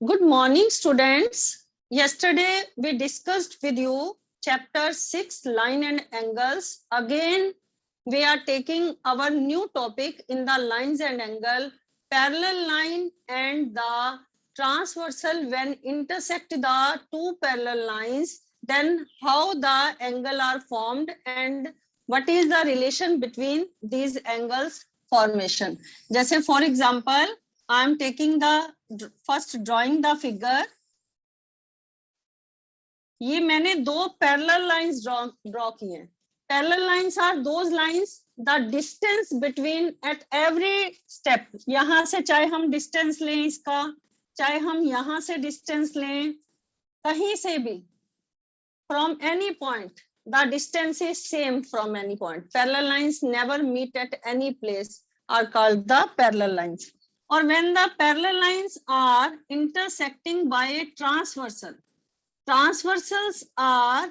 Good morning, students. Yesterday we discussed with you chapter 6, line and angles. Again, we are taking our new topic in the lines and angle, parallel line and the transversal. When intersect the two parallel lines, then how the angle are formed and what is the relation between these angles formation. जैसे for example, I am taking the first drawing the figure. ये मैंने दो parallel lines draw किए हैं. Parallel lines are those lines the distance between at every step. यहाँ से चाहे हम distance लें इसका, चाहे हम यहाँ से distance लें, कहीं से भी, from any point, the distance is same from any point. Parallel lines never meet at any place are called the parallel lines. Or when the parallel lines are intersecting by a transversal. Transversals are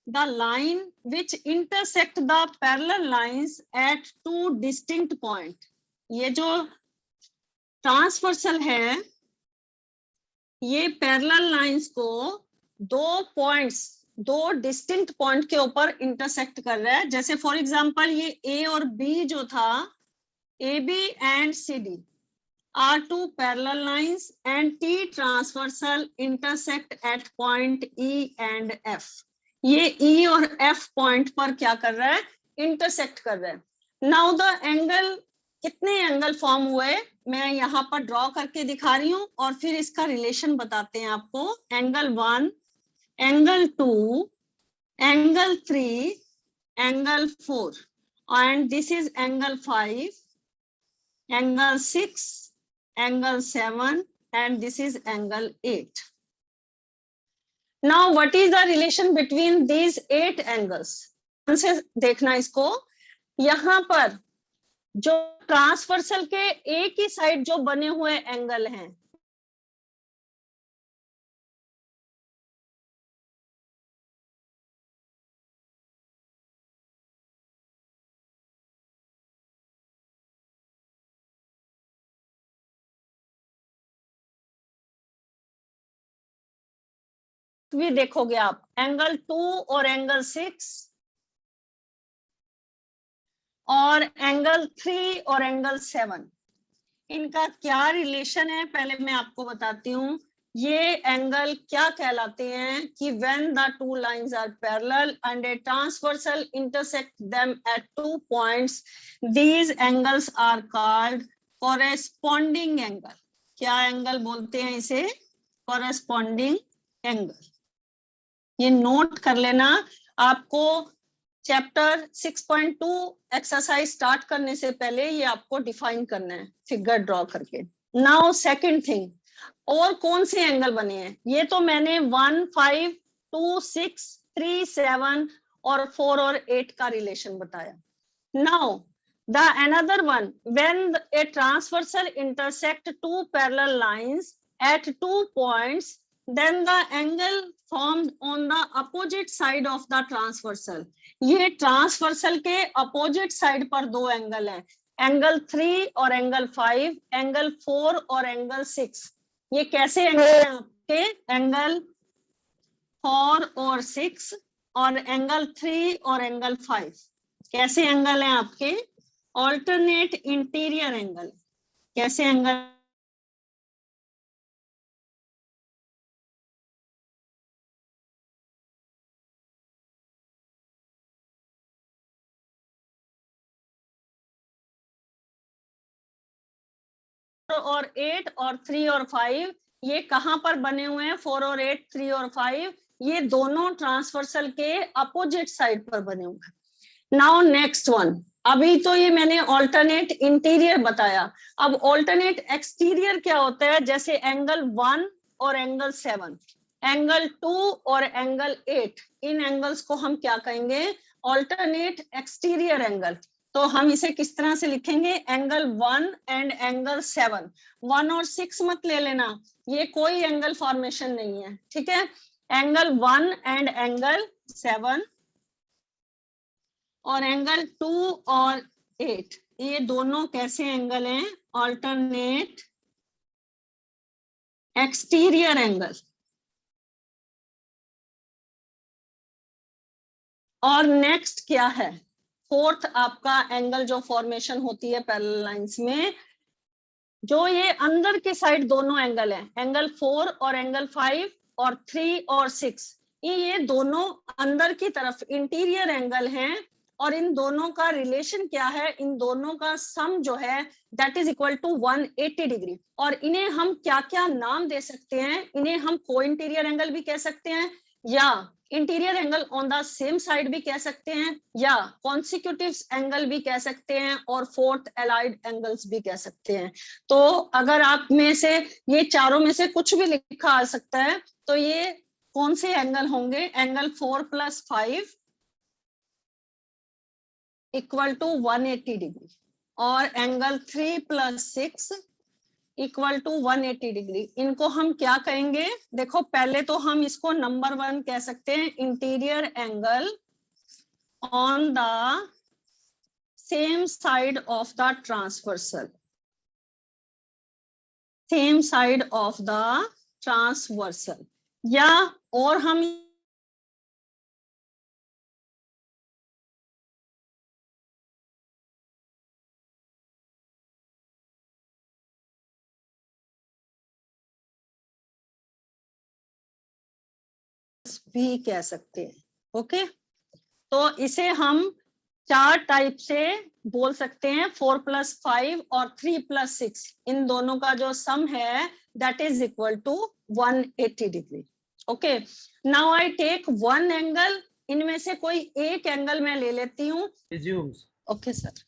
the line which intersect the parallel lines at two distinct points. ये जो transversal है, ये parallel lines को दो points, दो distinct point के ऊपर intersect कर रहा है. जैसे for example ये A और B जो था, AB and CD are two parallel lines and T transversal intersect at point E and F. ये E और F point पर क्या कर रहा है? Intersect कर रहा है. Now the angle, कितने एंगल फॉर्म हुए मैं यहाँ पर ड्रॉ करके दिखा रही हूँ और फिर इसका रिलेशन बताते हैं आपको. Angle 1, angle 2, angle 3, angle 4 and this is angle 5, angle 6, angle 7 and this is angle 8. Now what is the relation between these 8 angles? से देखना इसको. यहाँ पर जो ट्रांसवर्सल के एक ही साइड जो बने हुए एंगल हैं, भी देखोगे आप एंगल 2 और एंगल 6 और एंगल 3 और एंगल 7, इनका क्या रिलेशन है पहले मैं आपको बताती हूँ. ये एंगल क्या कहलाते हैं कि when the two lines are parallel and a transversal intersect them at 2 points, these angles are called corresponding angle. क्या एंगल बोलते हैं इसे? corresponding angle. ये नोट कर लेना. आपको चैप्टर 6.2 एक्सरसाइज स्टार्ट करने से पहले ये आपको डिफाइन करना है फिगर ड्रॉ करके. नाउ सेकंड थिंग, और कौन से एंगल बने हैं? ये तो मैंने 1, 5, 2, 6, 3, 7 और 4 और 8 का रिलेशन बताया. Now the another one, when a transversal intersect two parallel lines at 2 points, then the angle formed on the opposite side of the transversal. ये ट्रांसवर्सल के अपोजिट साइड पर दो एंगल हैं, एंगल 3 और एंगल 5, एंगल 4 और angle 6. ये कैसे angle हैं आपके? एंगल 4 और 6 और एंगल 3 और एंगल 5 कैसे एंगल हैं आपके? Alternate interior angle. कैसे एंगल? और 8 और 3 और 5 ये कहां पर बने हुए हैं? 4 और 8, 3 और 5 ये दोनों ट्रांसवर्सल के अपोजिट साइड पर बने हुए हैं. नाउ नेक्स्ट वन, अभी तो ये मैंने ऑल्टरनेट इंटीरियर बताया. अब ऑल्टरनेट एक्सटीरियर क्या होता है? जैसे एंगल 1 और एंगल 7, एंगल 2 और एंगल 8, इन एंगल्स को हम क्या कहेंगे? Alternate exterior angle. तो हम इसे किस तरह से लिखेंगे? Angle 1 and angle 7. 1 और 6 मत ले लेना, ये कोई एंगल फॉर्मेशन नहीं है, ठीक है? एंगल 1 एंड एंगल 7 और एंगल 2 और 8 ये दोनों कैसे एंगल हैं? Alternate exterior angle. और नेक्स्ट क्या है, फोर्थ आपका एंगल जो फॉर्मेशन होती है पैरेलल लाइंस में, जो ये अंदर की साइड दोनों एंगल है, एंगल 4 और एंगल 5 और 3 और 6, ये दोनों अंदर की तरफ इंटीरियर एंगल हैं। और इन दोनों का रिलेशन क्या है, इन दोनों का सम जो है that is equal to 180 degree. और इन्हें हम क्या क्या नाम दे सकते हैं, इन्हें हम को इंटीरियर एंगल भी कह सकते हैं, या interior angle on the same side भी कह सकते हैं, या कॉन्सिक्यूटिव एंगल भी कह सकते हैं, और फोर्थ एलाइड एंगल्स भी कह सकते हैं। तो अगर आप में से ये चारों में से कुछ भी लिखा आ सकता है, तो ये कौन से एंगल होंगे, एंगल 4 + 5 इक्वल टू 180 डिग्री, और एंगल 3 + 6 इक्वल टू 180 डिग्री। इनको हम क्या कहेंगे, देखो पहले तो हम इसको नंबर 1 कह सकते हैं, interior angle on the same side of the transversal, same side of the transversal. या और हम भी कह सकते हैं। ओके, तो इसे हम 4 टाइप से बोल सकते हैं, 4 + 5 और 3 + 6, इन दोनों का जो सम है that is equal to 180 degree. Okay, now I take one angle, इनमें से कोई एक एंगल मैं ले लेती हूँ। Okay sir,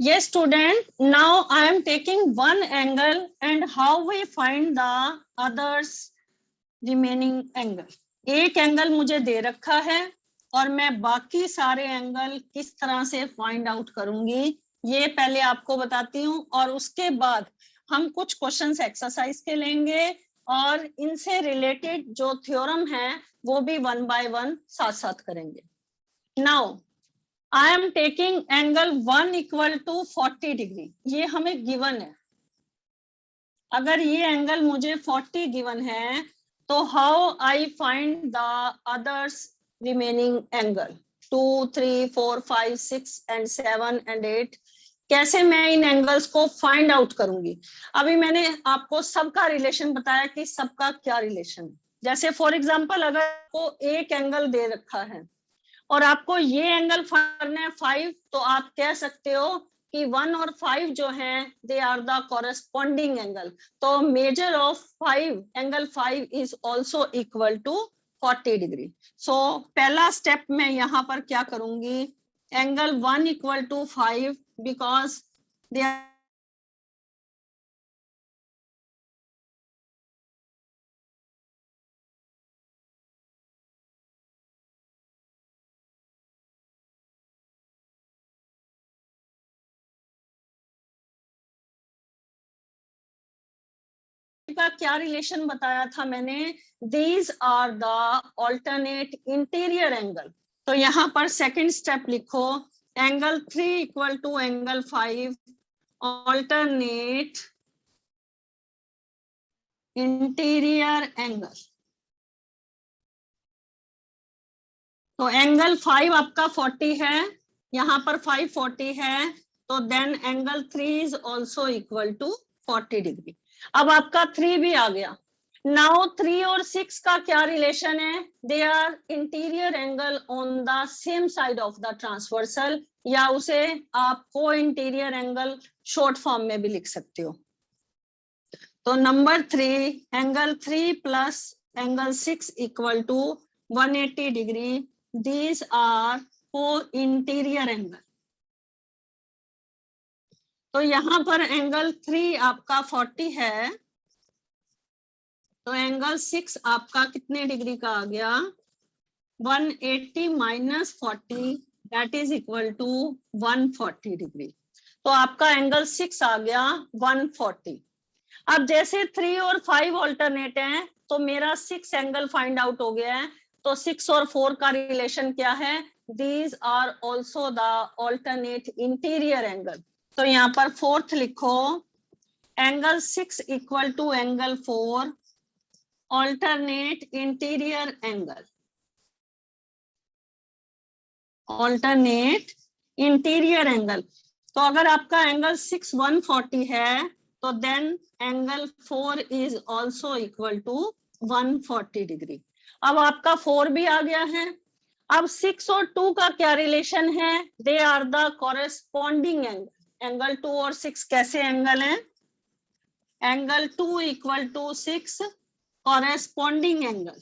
yes student, now I am taking one angle and how we find the others remaining angle। एक एंगल मुझे दे रखा है और मैं बाकी सारे एंगल किस तरह से फाइंड आउट करूंगी ये पहले आपको बताती हूँ, और उसके बाद हम कुछ क्वेश्चंस एक्सरसाइज के लेंगे और इनसे रिलेटेड जो थ्योरम है वो भी 1 by 1 साथ साथ करेंगे। Now I am taking angle 1 equal to 40 degree, ये हमें गिवन है। अगर ये एंगल मुझे 40 गिवन है तो how I find the others remaining angle 2, 3, 4, 5, 6 and 7 and 8, कैसे मैं इन एंगल्स को फाइंड आउट करूंगी। अभी मैंने आपको सबका रिलेशन बताया कि सबका क्या रिलेशन है। जैसे फॉर एग्जांपल अगर आपको एक एंगल दे रखा है और आपको ये एंगल करना है 5, तो आप कह सकते हो कि 1 और 5 जो हैं they are the corresponding angle, तो measure of 5 angle 5 is also equal to 40 degree. So पहला स्टेप मैं यहाँ पर क्या करूंगी, angle 1 equal to 5 because they are का क्या रिलेशन बताया था मैंने, these are the alternate interior angle. तो यहाँ पर सेकंड स्टेप लिखो, angle 3 equal to angle 5 alternate interior angle. तो एंगल 5 आपका 40 है, यहाँ पर 5 40 है, तो then angle 3 is also equal to 40 degree. अब आपका 3 भी आ गया। नाउ 3 और 6 का क्या रिलेशन है, they are interior angle on the same side of the transversal, या उसे आप को इंटीरियर एंगल शॉर्ट फॉर्म में भी लिख सकते हो। तो number 3, angle 3 plus angle 6 equal to 180 degree, these are co-interior angle. तो यहाँ पर एंगल 3 आपका 40 है, तो एंगल 6 आपका कितने डिग्री का आ गया, 180 minus 40 that is equal to 140 degree. तो आपका एंगल 6 आ गया 140। अब जैसे 3 और 5 ऑल्टरनेट हैं तो मेरा 6 एंगल फाइंड आउट हो गया है। तो 6 और 4 का रिलेशन क्या है, these are also the alternate interior angle. तो यहाँ पर फोर्थ लिखो, angle 6 equal to angle 4, alternate interior angle, alternate interior angle. तो अगर आपका एंगल 6 140 है तो then angle 4 is also equal to 140 degree. अब आपका 4 भी आ गया है। अब 6 और 2 का क्या रिलेशन है? They are the corresponding angle. Angle 2 और 6 कैसे एंगल हैं? Angle 2 equal to 6 corresponding angle.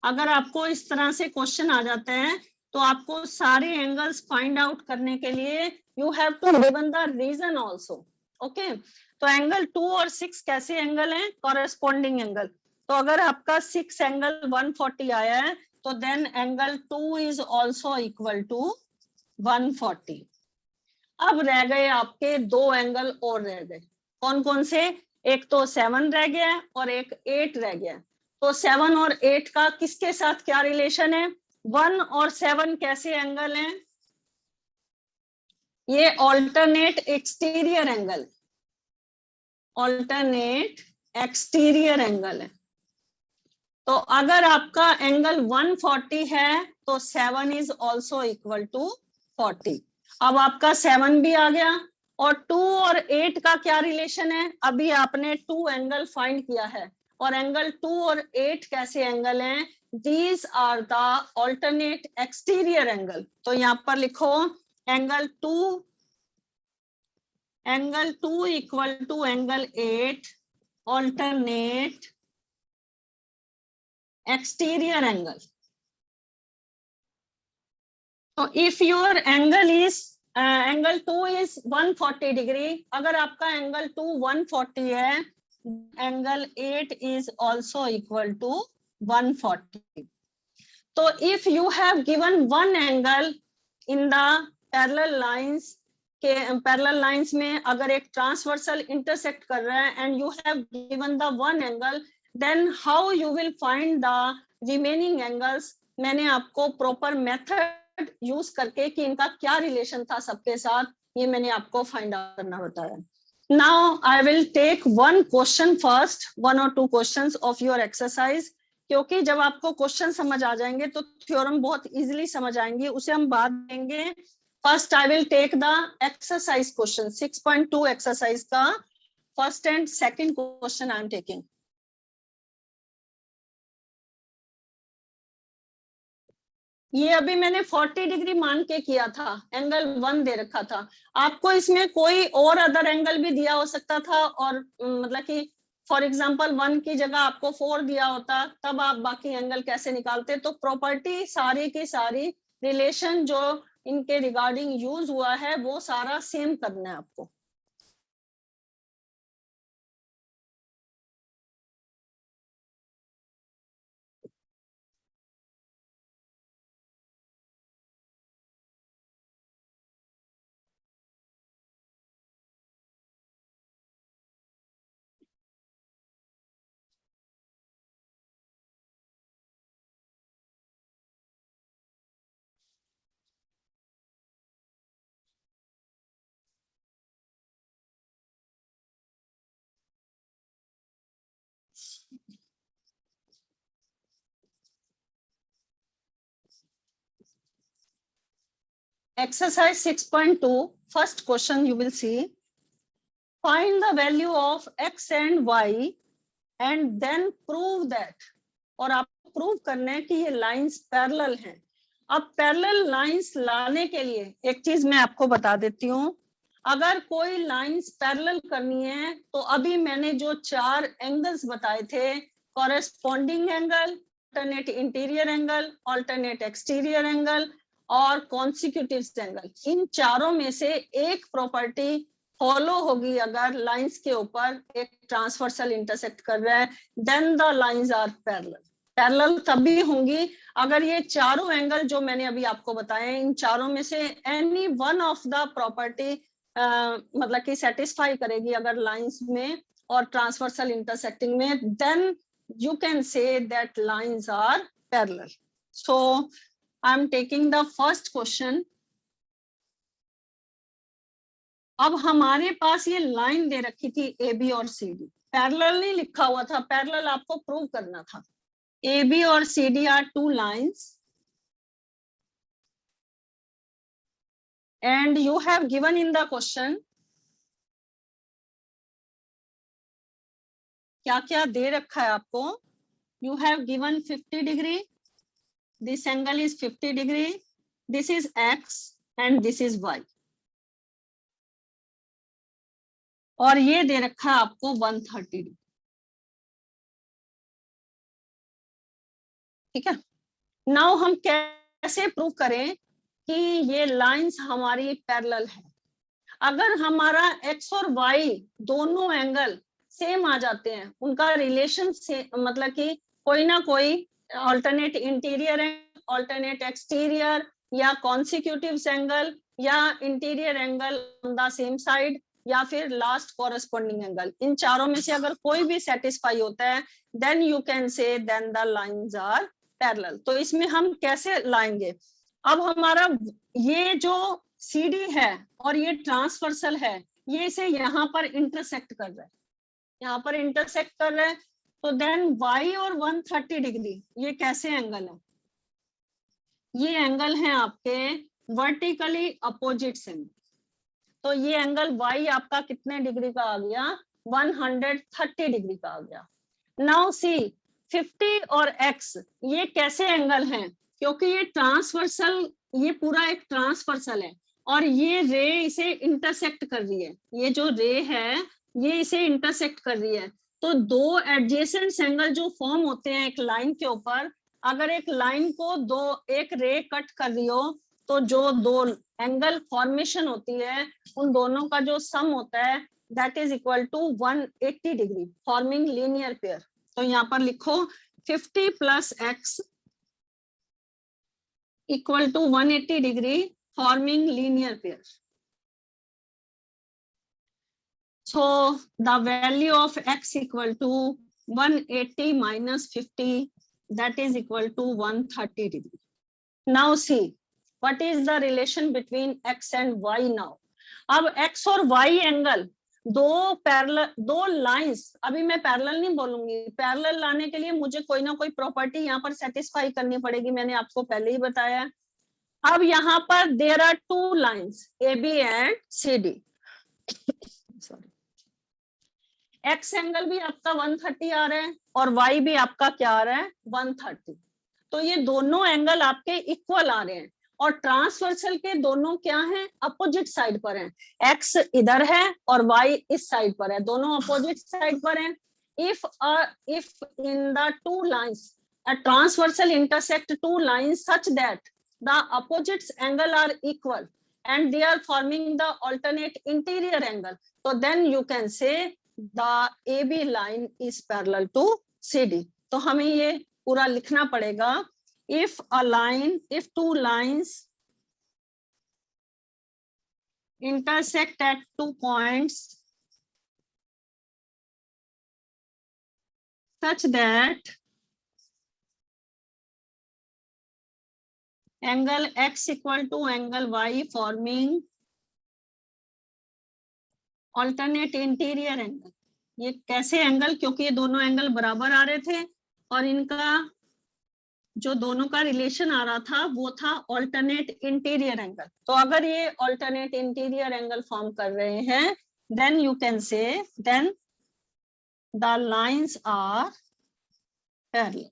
अगर आपको इस तरह से क्वेश्चन आ जाते हैं तो आपको सारे एंगल्स फाइंड आउट करने के लिए you have to given the reason also. Okay, तो एंगल 2 और 6 कैसे एंगल हैं? Corresponding angle. तो अगर आपका 6 एंगल 140 आया है तो then angle 2 is also equal to 140। अब रह गए आपके दो एंगल और रह गए। कौन कौन से? एक तो 7 रह गया और एक 8 रह गया। तो 7 और 8 का किसके साथ क्या रिलेशन है? 1 और 7 कैसे एंगल हैं? ये alternate exterior angle, alternate exterior angle है। तो अगर आपका एंगल 140 है तो 7 इज ऑल्सो इक्वल टू 40। अब आपका 7 भी आ गया। और 2 और 8 का क्या रिलेशन है? अभी आपने 2 एंगल फाइंड किया है और एंगल 2 और 8 कैसे एंगल हैं? These are the alternate exterior angle. तो यहाँ पर लिखो angle 2 equal to angle 8 alternate exterior angle. So if your angle is angle 2 is 140 degree, अगर आपका angle 2 140 है, angle 8 is also equal to 140. So if you have given one angle in the parallel lines के parallel lines में अगर एक transversal intersect कर रहा है and you have given the one angle, then how you will find the remaining angles? मैंने आपको proper method use करके कि इनका क्या relation था सबके साथ, ये मैंने आपको find out करना बताया। Now I will take one question first, 1 or 2 questions of your exercise, क्योंकि जब आपको क्वेश्चन समझ आ जाएंगे तो थ्योरम बहुत इजीली समझ आएंगे, उसे हम बाद देंगे। First I will take the exercise question 6.2 exercise का first and second question I am taking. ये अभी मैंने 40 डिग्री मान के किया था, एंगल 1 दे रखा था। आपको इसमें कोई और अदर एंगल भी दिया हो सकता था और मतलब कि फॉर एग्जांपल 1 की जगह आपको 4 दिया होता, तब आप बाकी एंगल कैसे निकालते? तो प्रॉपर्टी सारी की सारी रिलेशन जो इनके रिगार्डिंग यूज हुआ है वो सारा सेम करना है आपको। Exercise 6.2, first question you will see, find the value of x and y and then prove that, और आपको प्रूव करना है कि ये लाइंस पैरेलल हैं। अब पैरेलल लाइंस लाने के लिए एक चीज मैं आपको बता देती हूँ, अगर कोई लाइंस पैरेलल करनी है तो अभी मैंने जो 4 एंगल्स बताए थे, corresponding angle, alternate interior angle, alternate exterior angle और कॉन्सिक्यूटिव एंगल, इन चारों में से एक प्रॉपर्टी फॉलो होगी अगर लाइंस के ऊपर एक ट्रांसवर्सल इंटरसेक्ट कर रहा है, then the lines are parallel. Parallel तभी होंगी अगर ये चारों एंगल जो मैंने अभी आपको बताए, इन चारों में से any one of the property मतलब कि सेटिस्फाई करेगी अगर लाइंस में और ट्रांसवर्सल इंटरसेक्टिंग में, then you can say that lines are parallel. So I'm taking the first question. अब हमारे पास ये लाइन दे रखी थी ए बी और सी डी, पैरेलल नहीं लिखा हुआ था, पैरेलल आपको प्रूव करना था। ए बी और C D are two lines and you have given in the question क्या क्या दे रखा है आपको। You have given 50 degree, this angle is 50 degree, this is x and this is y, और ये दे रखा है आपको 130 डिग्री। ठीक है, नाउ हम कैसे प्रूव करें कि ये लाइंस हमारी पैरेलल है। अगर हमारा x और y दोनों एंगल सेम आ जाते हैं, उनका रिलेशन से मतलब कि कोई ना कोई ऑल्टरनेट इंटीरियर ऑल्टरनेट एक्सटीरियर या कॉन्सिक्यूटिव एंगल या interior angle on the same side या फिर लास्ट कॉरेस्पॉन्डिंग एंगल, इन चारों में से अगर कोई भी सेटिस्फाई होता है then you can say then the lines are parallel. तो इसमें हम कैसे लाएंगे, अब हमारा ये जो CD है और ये ट्रांसवर्सल है, ये इसे यहाँ पर इंटरसेक्ट कर रहा है, यहाँ पर इंटरसेक्ट कर रहा है, तो देन y और 130 डिग्री ये कैसे एंगल है, ये एंगल है आपके वर्टिकली अपोजिट एंगल। तो ये एंगल y आपका कितने डिग्री का आ गया, 130 डिग्री का आ गया। नाउ सी 50 और x ये कैसे एंगल हैं, क्योंकि ये ट्रांसवर्सल, ये पूरा एक ट्रांसवर्सल है और ये रे इसे इंटरसेक्ट कर रही है, ये जो रे है ये इसे इंटरसेक्ट कर रही है। तो दो एडजेसेंट एंगल जो फॉर्म होते हैं एक लाइन के ऊपर, अगर एक लाइन को दो एक रे कट कर रही हो तो जो दो एंगल फॉर्मेशन होती है उन दोनों का जो सम होता है that is equal to 180 degree forming linear pair. तो यहाँ पर लिखो 50 plus x equal to 180 degree forming linear pair. So the value of x equal to 180 minus 50, that is equal to 130 degree. Now see what is the relation between x and y now. अब x और y angle दो parallel, दो lines, अभी मैं parallel नहीं बोलूंगी, parallel लाने के लिए मुझे कोई ना कोई प्रॉपर्टी यहाँ पर सेटिस्फाई करनी पड़ेगी, मैंने आपको पहले ही बताया। अब यहाँ पर there are two lines AB and CD। Sorry, X angle भी आपका 130 आ रहा है और वाई भी आपका क्या आ रहा है 130। तो ये दोनों एंगल आपके इक्वल आ रहे हैं और ट्रांसवर्सल के दोनों क्या हैं, अपोजिट साइड पर हैं। एक्स इधर है और वाई इस साइड पर है, दोनों अपोजिट साइड पर हैं। If in the two lines a transversal intersect two lines such that the opposite angle are equal and they are forming the alternate interior angle, so then you can say the AB line is parallel to CD। तो हमें ये पूरा लिखना पड़ेगा, if two lines intersect at 2 points such that angle x equal to angle y forming alternate interior angle। ये कैसे angle, क्योंकि ये दोनों एंगल बराबर आ रहे थे और इनका जो दोनों का रिलेशन आ रहा था वो था ऑल्टरनेट इंटीरियर एंगल। तो अगर ये ऑल्टरनेट इंटीरियर एंगल फॉर्म कर रहे हैं then you can say then the lines are parallel.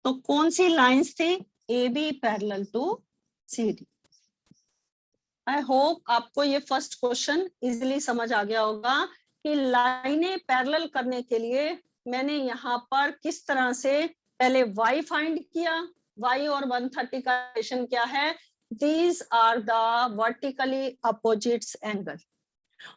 तो कौन सी लाइंस थी, AB parallel to CD। I hope आपको ये फर्स्ट क्वेश्चन इजीली समझ आ गया होगा कि लाइनें पैरेलल करने के लिए मैंने यहाँ पर किस तरह से पहले y फाइंड किया, y और 130 का रिलेशन क्या है, these are the vertically opposites angle।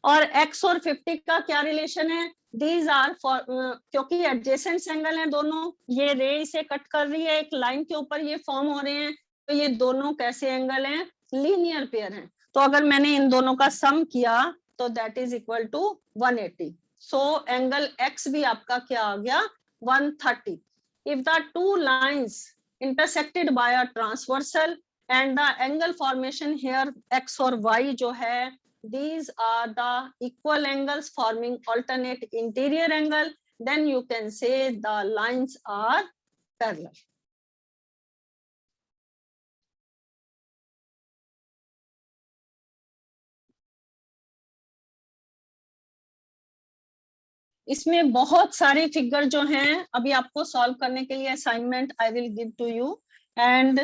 और x और 50 का क्या रिलेशन है, these are for क्योंकि एडजेसेंट एंगल हैं दोनों, ये रे से कट कर रही है एक लाइन के ऊपर, ये फॉर्म हो रहे हैं, तो ये दोनों कैसे एंगल हैं, लीनियर पेयर हैं। तो अगर मैंने इन दोनों का सम किया तो that is equal to 180। So angle x भी आपका क्या आ गया 130। If the two lines intersected by a transversal and the angle formation here X और वाई जो है, these are the equal angles forming alternate interior angle, then you can say the lines are parallel. इसमें बहुत सारे figure जो हैं अभी आपको सॉल्व करने के लिए assignment I will give to you, and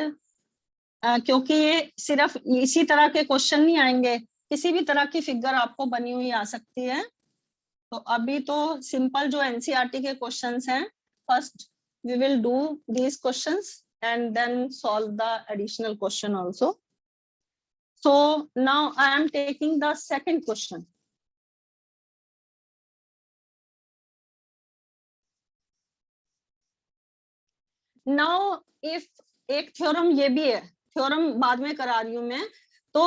क्योंकि ये सिर्फ इसी तरह के क्वेश्चन नहीं आएंगे, किसी भी तरह की फिगर आपको बनी हुई आ सकती है। तो अभी तो सिंपल जो एनसीईआरटी के क्वेश्चंस हैं, first we will do these questions and then solve the additional question also. So now I am taking the second question. Now if एक थ्योरम ये भी है, थ्योरम बाद में करा रही हूं मैं, तो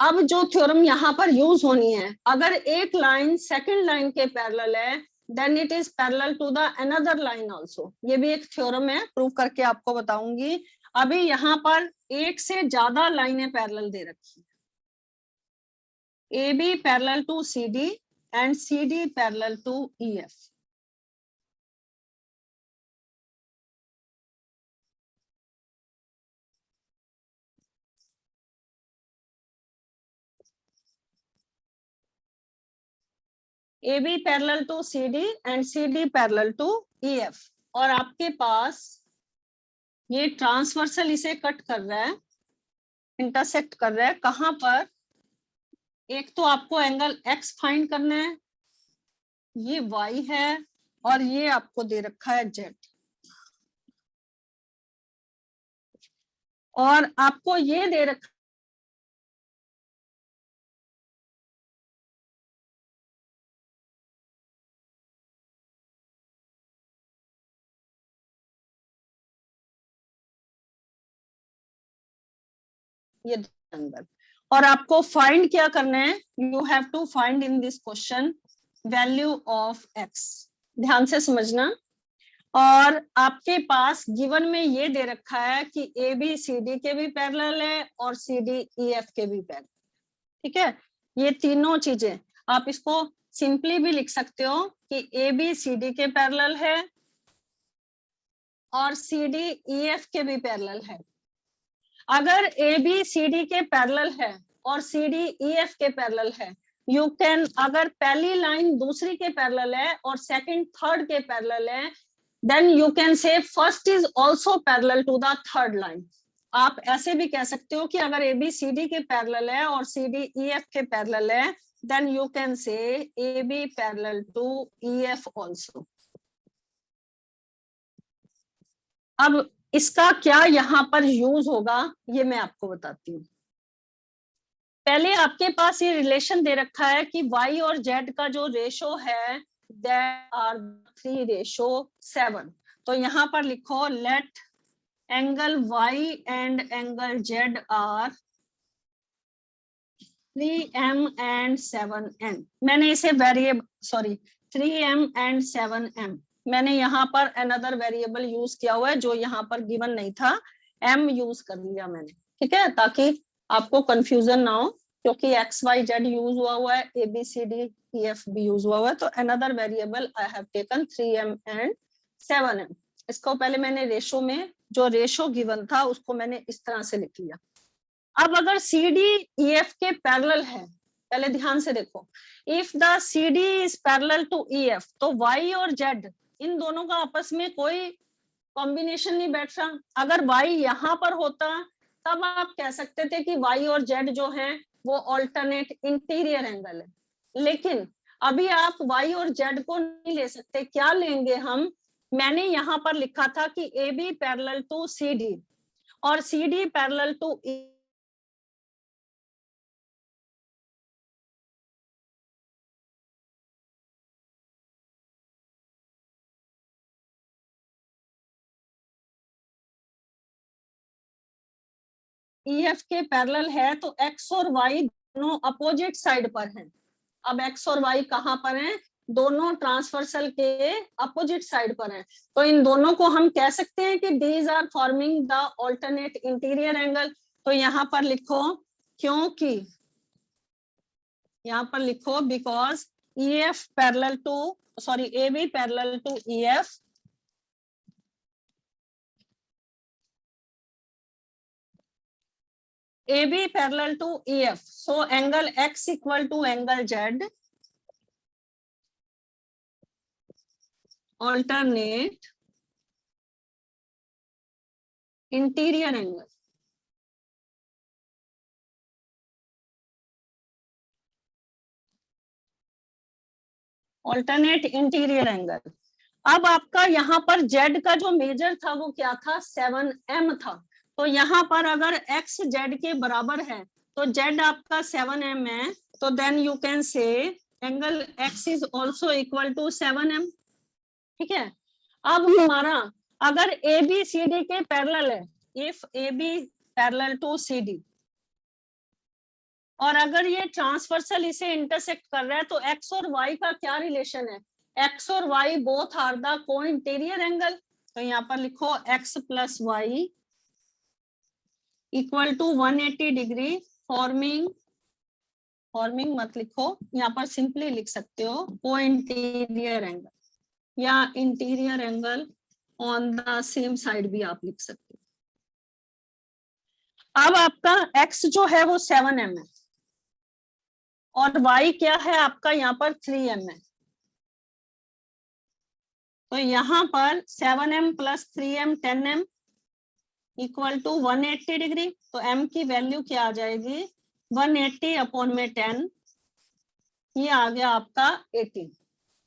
अब जो थ्योरम यहाँ पर यूज होनी है, अगर एक लाइन सेकंड लाइन के पैरेलल है, then it is parallel to the another line also. ये भी एक थ्योरम है, प्रूव करके आपको बताऊंगी। अभी यहाँ पर एक से ज्यादा लाइनें पैरेलल दे रखी है, A B parallel to C D and C D parallel to E F. AB parallel to CD and CD parallel to EF, और आपके पास ये ट्रांसवर्सल इसे कट कर रहा है, इंटरसेक्ट कर रहा है कहां पर? एक तो आपको एंगल X फाइंड करना है, ये Y है, और ये आपको दे रखा है Z, और आपको ये दे रखा ये एंगल, और आपको फाइंड क्या करना है? You have to find in this question value of X। ध्यान से समझना। और आपके पास गिवन में ये दे रखा है कि ए बी सी डी के भी पैरेलल है और सी डी ई एफ के भी पैरेलल। ठीक है, ये तीनों चीजें आप इसको सिंपली भी लिख सकते हो कि ए बी सी डी के पैरेलल है और सी डी ई एफ के भी पैरेलल है। अगर ए बी सी डी के पैरेलल है और सी डी ई एफ के पैरेलल है, यू कैन, अगर पहली लाइन दूसरी के पैरेलल है और सेकंड थर्ड के पैरेलल है, then you can say first is also parallel to the third line। आप ऐसे भी कह सकते हो कि अगर ABCD के पैरेलल है और CDEF के पैरेलल है, then you can say AB parallel to EF also। अब इसका क्या यहाँ पर यूज होगा ये मैं आपको बताती हूँ। पहले आपके पास ये रिलेशन दे रखा है कि Y और Z का जो रेशो है, that are 3:7। तो यहाँ पर लिखो let angle Y and angle Z are 3M and 7N। मैंने इसे variable, sorry 3M and 7M, मैंने यहाँ पर अनदर वेरिएबल यूज किया हुआ है जो यहाँ पर गिवन नहीं था, M यूज कर लिया मैंने। ठीक है, ताकि आपको कंफ्यूजन ना हो, क्योंकि XYZ यूज हुआ है, ABCDEF भी यूज हुआ है, तो another variable I have taken 3M and 7M। इसको पहले मैंने रेशो में, जो रेशो गिवन था उसको मैंने इस तरह से लिख लिया। अब अगर CDEF के पैरेलल है, पहले ध्यान से देखो, if the CD is parallel to EF, तो Y और Z इन दोनों का आपस में कोई कॉम्बिनेशन नहीं बैठ रहा। अगर Y यहाँ पर होता तब आप कह सकते थे कि Y और Z जो है वो ऑल्टरनेट इंटीरियर एंगल है, लेकिन अभी आप Y और Z को नहीं ले सकते। क्या लेंगे हम? मैंने यहाँ पर लिखा था कि AB पैरेलल टू CD और CD पैरेलल टू EF के पैरेलल है, तो X और Y दोनों अपोजिट साइड पर हैं। अब X और Y कहां पर हैं? दोनों ट्रांसवर्सल के अपोजिट साइड पर हैं, तो इन दोनों को हम कह सकते हैं कि these are forming the alternate interior angle. तो यहाँ पर लिखो क्योंकि, यहाँ पर लिखो because EF parallel to, sorry AB parallel to EF, AB parallel to EF, so angle X equal to angle Z, alternate interior angle. Alternate interior angle. अब आपका यहाँ पर Z का जो मेजर था वो क्या था, 7m था। तो यहाँ पर अगर X Z के बराबर है तो Z आपका 7m है, तो then you can say angle X is also equal to 7m। ठीक है, अब हमारा अगर ABCD के पैरेलल है, if AB parallel to CD, और अगर ये ट्रांसवर्सल इसे इंटरसेक्ट कर रहा है तो X और Y का क्या रिलेशन है, X और Y both are the co interior angle. तो यहाँ पर लिखो X plus Y equal to 180 degree forming, forming मत लिखो, यहाँ पर सिंपली लिख सकते हो को इंटीरियर एंगल, या interior angle on the same side भी आप लिख सकते हो। अब आपका X जो है वो 7m है और Y क्या है आपका यहाँ पर 3m है, तो यहाँ पर 7m plus 3m 10m equal to 180 degree. तो m की वैल्यू क्या आ जाएगी, 180 अपॉन में 10, ये आ गया आपका 18।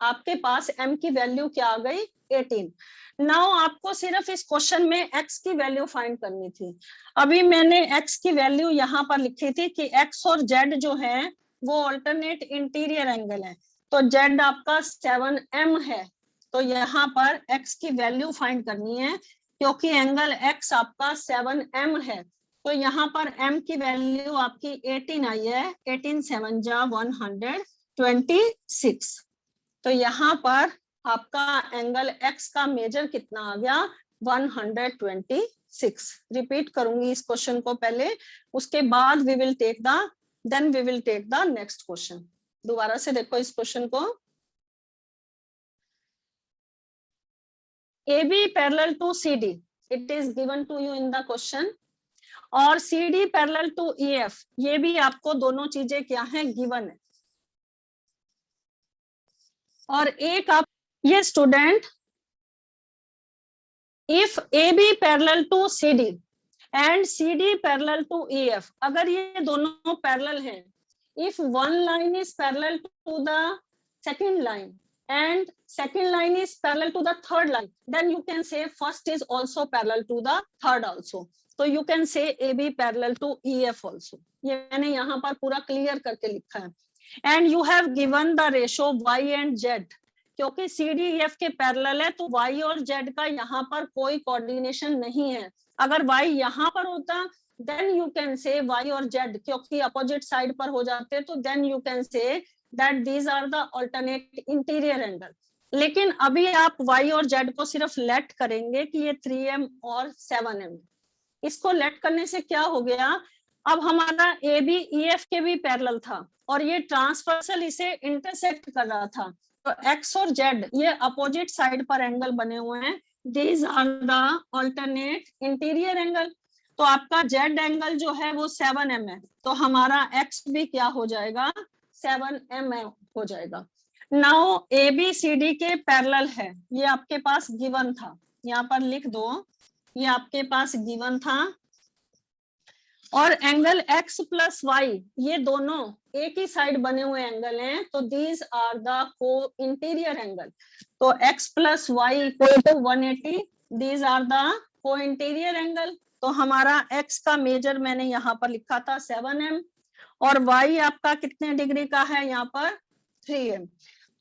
आपके पास m की वैल्यू क्या आ गई, 18। नाउ आपको सिर्फ इस क्वेश्चन में x की वैल्यू फाइंड करनी थी। अभी मैंने x की वैल्यू यहाँ पर लिखी थी कि x और z जो है वो अल्टरनेट इंटीरियर एंगल है, तो z आपका 7m है, तो यहाँ पर x की वैल्यू फाइंड करनी है क्योंकि एंगल x आपका 7m है, तो यहाँ पर m की वैल्यू आपकी 18 आई है, 18 7 जा 126। तो यहाँ पर आपका एंगल x का मेजर कितना आ गया, 126। रिपीट करूंगी इस क्वेश्चन को पहले, उसके बाद we will take the next question. दोबारा से देखो इस क्वेश्चन को, AB parallel to CD, it is given to you in the question, और CD पैरेलल टू EF, ये भी आपको दोनों चीजें क्या है, गिवन है। और एक आप ये student, if AB parallel to CD and CD parallel to EF, अगर ये दोनों पैरेलल हैं, if one line is parallel to the second line and second line is parallel to the third line, then you can say first is also parallel to the third also, so you can say AB parallel to EF also। ये मैंने यहाँ पर पूरा clear करके लिखा है। and you have given the ratio Y and Z, क्योंकि CDEF के पैरेलल है तो Y और Z का यहाँ पर कोई कोऑर्डिनेशन नहीं है। अगर Y यहाँ पर होता then you can say Y और Z, क्योंकि अपोजिट साइड पर हो जाते तो then you can say that these are the alternate interior angle। लेकिन अभी आप Y और Z को सिर्फ लेट करेंगे कि ये 3m और 7m, इसको लेट करने से क्या हो गया, अब हमारा AB EF के भी पैरेलल था और ये ट्रांसवर्सल इसे इंटरसेक्ट कर रहा था, तो X और Z ये अपोजिट साइड पर एंगल बने हुए हैं, these are the alternate interior angle। तो आपका Z एंगल जो है वो 7m है, तो हमारा X भी क्या हो जाएगा, 7m हो जाएगा। नाउ ABCD के पैरेलल है, ये आपके पास गिवन था, यहाँ पर लिख दो, ये आपके पास गिवन था, और एंगल X प्लस Y ये दोनों एक ही साइड बने हुए एंगल हैं, तो these are the co interior angle. तो X plus Y equal to 180, these are the co interior angle. तो हमारा X का मेजर मैंने यहाँ पर लिखा था 7m, और Y आपका कितने डिग्री का है, यहाँ पर 3m।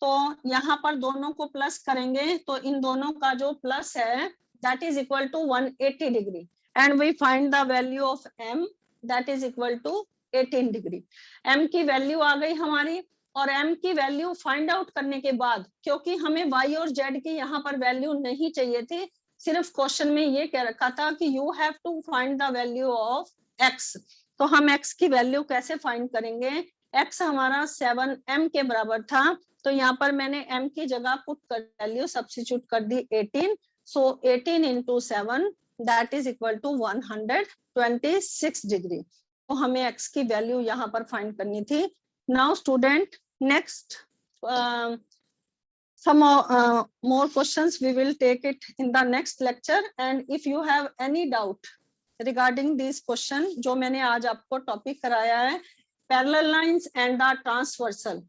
तो यहाँ पर दोनों को प्लस करेंगे तो इन दोनों का जो प्लस है that is equal to 180 degree, and we find the value of m that is equal to 18 degree. m की वैल्यू आ गई हमारी, और m की वैल्यू फाइंड आउट करने के बाद, क्योंकि हमें y और z की यहाँ पर वैल्यू नहीं चाहिए थी, सिर्फ क्वेश्चन में ये कह रखा था कि you have to find the value of x, तो हम x की वैल्यू कैसे फाइंड करेंगे? x हमारा 7m के बराबर था, तो यहाँ पर मैंने m की जगह पुट कर वैल्यू सब्स्टिट्यूट कर दी 18, so 18 into 7 that is equal to 126 degree. तो हमें x की वैल्यू यहाँ पर फाइंड करनी थी। Now student, next some more questions we will take it in the next lecture, and if you have any doubt regarding this question जो मैंने आज आपको टॉपिक कराया है, parallel lines and the transversal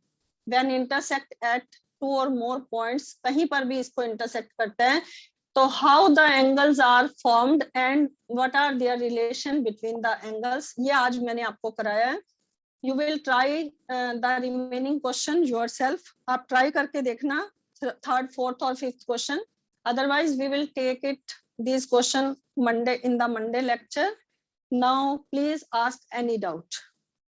when intersect at two or more points, कहीं पर भी इसको intersect करते हैं, तो how the angles are formed and what are their relation between the angles, ये आज मैंने आपको कराया है। You will try the remaining question yourself. आप try करके देखना third, fourth और fifth question. Otherwise, we will take it this question Monday in the Monday lecture. Now, please ask any doubt.